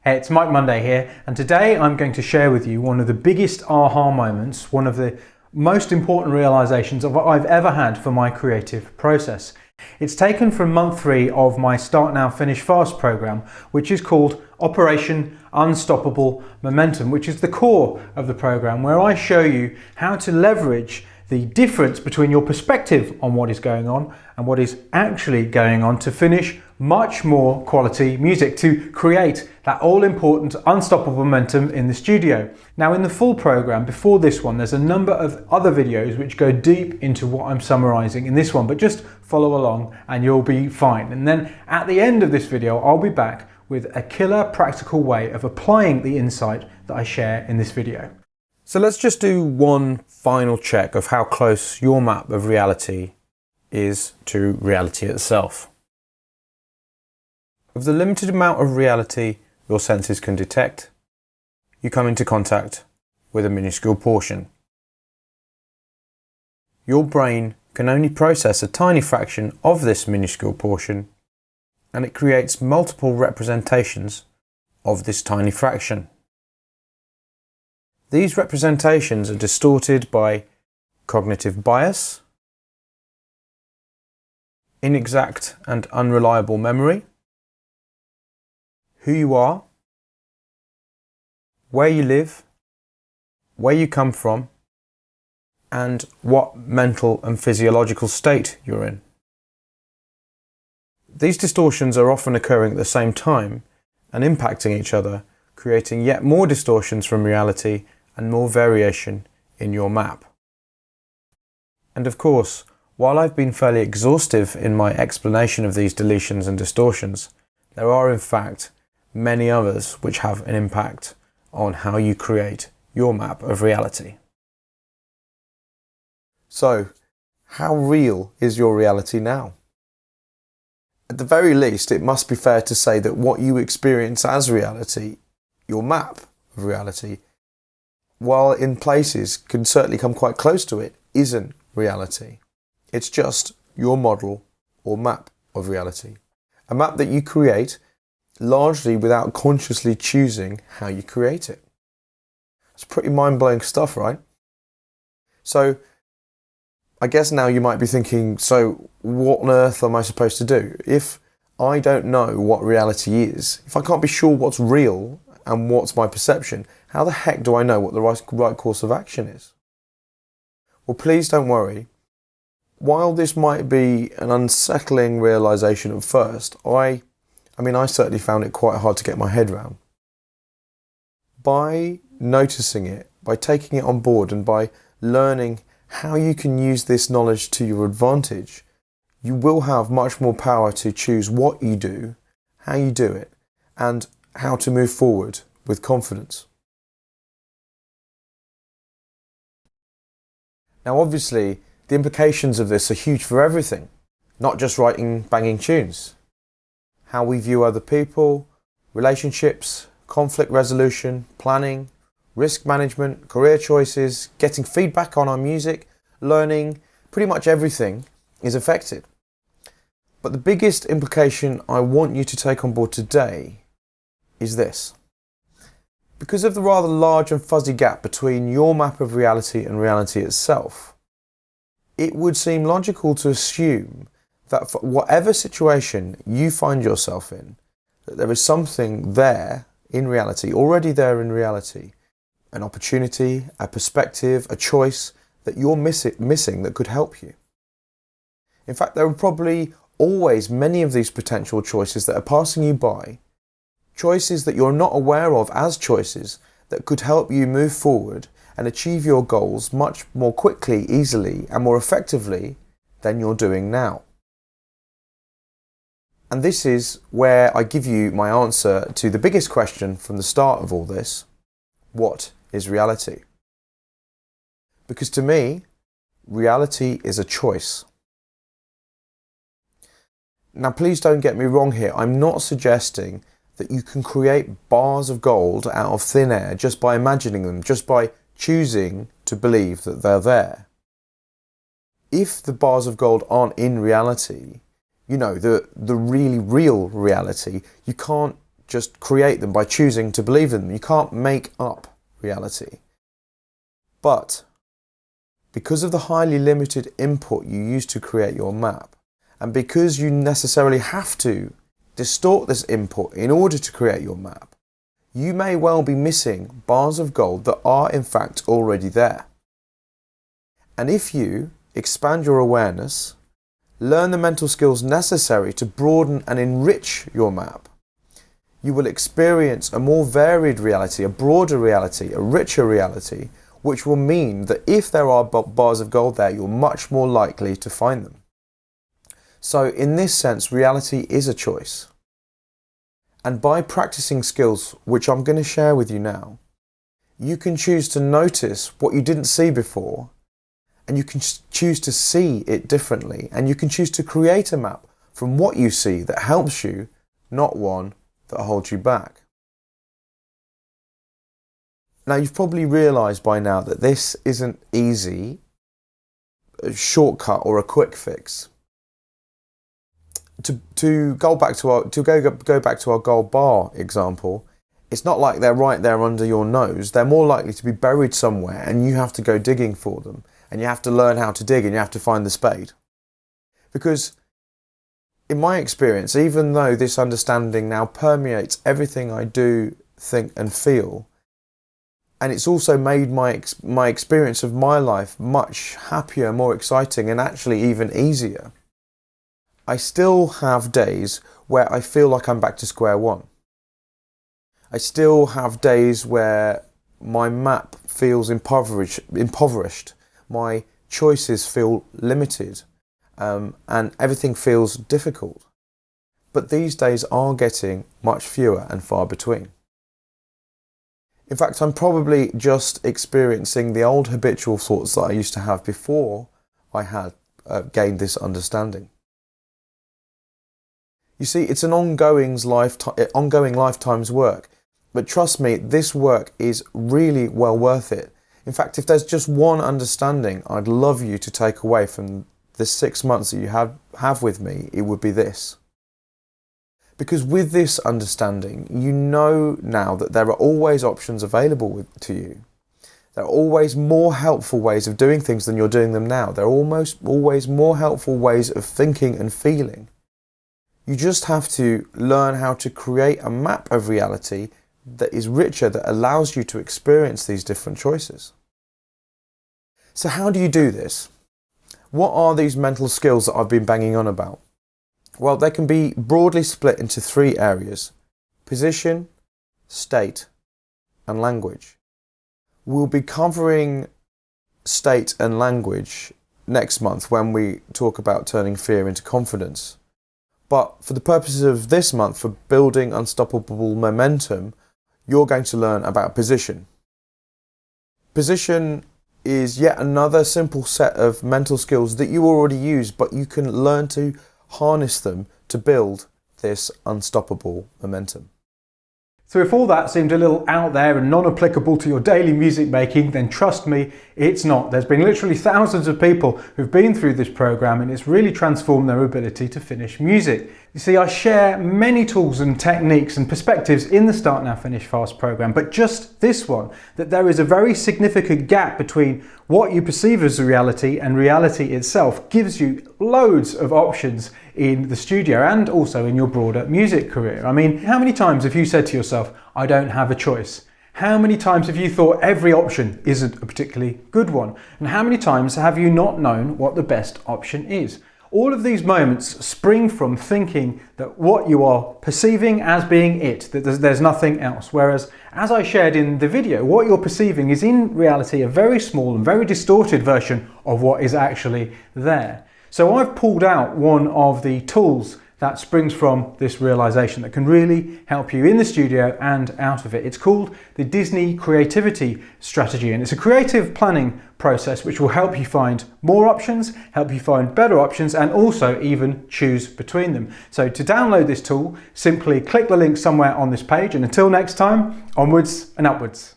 Hey, it's Mike Monday here, and today I'm going to share with you one of the biggest aha moments, one of the most important realizations I've ever had for my creative process. It's taken from month 3 of my Start Now Finish Fast program, which is called Operation Unstoppable Momentum, which is the core of the program, where I show you how to leverage the difference between your perspective on what is going on and what is actually going on to finish much more quality music, to create that all-important unstoppable momentum in the studio. Now, in the full program before this one, there's a number of other videos which go deep into what I'm summarizing in this one, but just follow along and you'll be fine. And then at the end of this video, I'll be back with a killer practical way of applying the insight that I share in this video. So let's just do one final check of how close your map of reality is to reality itself. Of the limited amount of reality your senses can detect, you come into contact with a minuscule portion. Your brain can only process a tiny fraction of this minuscule portion, and it creates multiple representations of this tiny fraction. These representations are distorted by cognitive bias, inexact and unreliable memory, who you are, where you live, where you come from, and what mental and physiological state you're in. These distortions are often occurring at the same time and impacting each other, creating yet more distortions from reality and more variation in your map. And of course, while I've been fairly exhaustive in my explanation of these deletions and distortions, there are in fact many others which have an impact on how you create your map of reality. So, how real is your reality now? At the very least, it must be fair to say that what you experience as reality, your map of reality, while in places can certainly come quite close to it, isn't reality. It's just your model or map of reality. A map that you create largely without consciously choosing how you create it. It's pretty mind-blowing stuff, right? So, I guess now you might be thinking, so what on earth am I supposed to do? If I don't know what reality is, if I can't be sure what's real and what's my perception, how the heck do I know what the right course of action is? Well, please don't worry. While this might be an unsettling realization at first, I certainly found it quite hard to get my head around. By noticing it, by taking it on board, and by learning how you can use this knowledge to your advantage, you will have much more power to choose what you do, how you do it, and how to move forward with confidence. Now, obviously, the implications of this are huge for everything, not just writing banging tunes. How we view other people, relationships, conflict resolution, planning, risk management, career choices, getting feedback on our music, learning, pretty much everything is affected. But the biggest implication I want you to take on board today is this. Because of the rather large and fuzzy gap between your map of reality and reality itself, it would seem logical to assume that for whatever situation you find yourself in, that there is something there in reality, already there in reality, an opportunity, a perspective, a choice that you're missing that could help you. In fact, there are probably always many of these potential choices that are passing you by, choices that you're not aware of as choices that could help you move forward and achieve your goals much more quickly, easily, and more effectively than you're doing now. And this is where I give you my answer to the biggest question from the start of all this. What is reality? Because to me, reality is a choice. Now, please don't get me wrong here. I'm not suggesting that you can create bars of gold out of thin air just by imagining them, just by choosing to believe that they're there. If the bars of gold aren't in reality, you know, the really real reality, you can't just create them by choosing to believe in them. You can't make up reality. But because of the highly limited input you use to create your map, and because you necessarily have to distort this input in order to create your map, you may well be missing bars of gold that are in fact already there. And if you expand your awareness, learn the mental skills necessary to broaden and enrich your map, you will experience a more varied reality, a broader reality, a richer reality, which will mean that if there are bars of gold there, you're much more likely to find them. So in this sense, reality is a choice. And by practicing skills, which I'm going to share with you now, you can choose to notice what you didn't see before, and you can choose to see it differently, and you can choose to create a map from what you see that helps you, not one that holds you back. Now, you've probably realised by now that this isn't easy, a shortcut or a quick fix. To go back to our gold bar example, it's not like they're right there under your nose. They're more likely to be buried somewhere, and you have to go digging for them, and you have to learn how to dig, and you have to find the spade. Because in my experience, even though this understanding now permeates everything I do, think and feel, and it's also made my experience of my life much happier, more exciting, and actually even easier, I still have days where I feel like I'm back to square one. I still have days where my map feels impoverished, my choices feel limited, and everything feels difficult. But these days are getting much fewer and far between. In fact, I'm probably just experiencing the old habitual thoughts that I used to have before I had gained this understanding. You see, it's an ongoing lifetime's work, but trust me, this work is really well worth it. In fact, if there's just one understanding I'd love you to take away from the 6 months that you have with me, it would be this. Because with this understanding, you know now that there are always options available to you. There are always more helpful ways of doing things than you're doing them now. There are always more helpful ways of thinking and feeling. You just have to learn how to create a map of reality that is richer, that allows you to experience these different choices. So how do you do this? What are these mental skills that I've been banging on about? Well, they can be broadly split into 3 areas: position, state, and language. We'll be covering state and language next month when we talk about turning fear into confidence. But for the purposes of this month, for building unstoppable momentum, you're going to learn about position. Position is yet another simple set of mental skills that you already use, but you can learn to harness them to build this unstoppable momentum. So if all that seemed a little out there and non-applicable to your daily music making, then trust me, it's not. There's been literally thousands of people who've been through this program, and it's really transformed their ability to finish music. You see, I share many tools and techniques and perspectives in the Start Now Finish Fast program, but just this one, that there is a very significant gap between what you perceive as a reality and reality itself, gives you loads of options in the studio and also in your broader music career. I mean, how many times have you said to yourself, I don't have a choice? How many times have you thought every option isn't a particularly good one? And how many times have you not known what the best option is? All of these moments spring from thinking that what you are perceiving as being it, that there's nothing else. Whereas, as I shared in the video, what you're perceiving is in reality a very small and very distorted version of what is actually there. So I've pulled out one of the tools that springs from this realization that can really help you in the studio and out of it. It's called the Disney Creativity Strategy, and it's a creative planning process which will help you find more options, help you find better options, and also even choose between them. So to download this tool, simply click the link somewhere on this page, and until next time, onwards and upwards.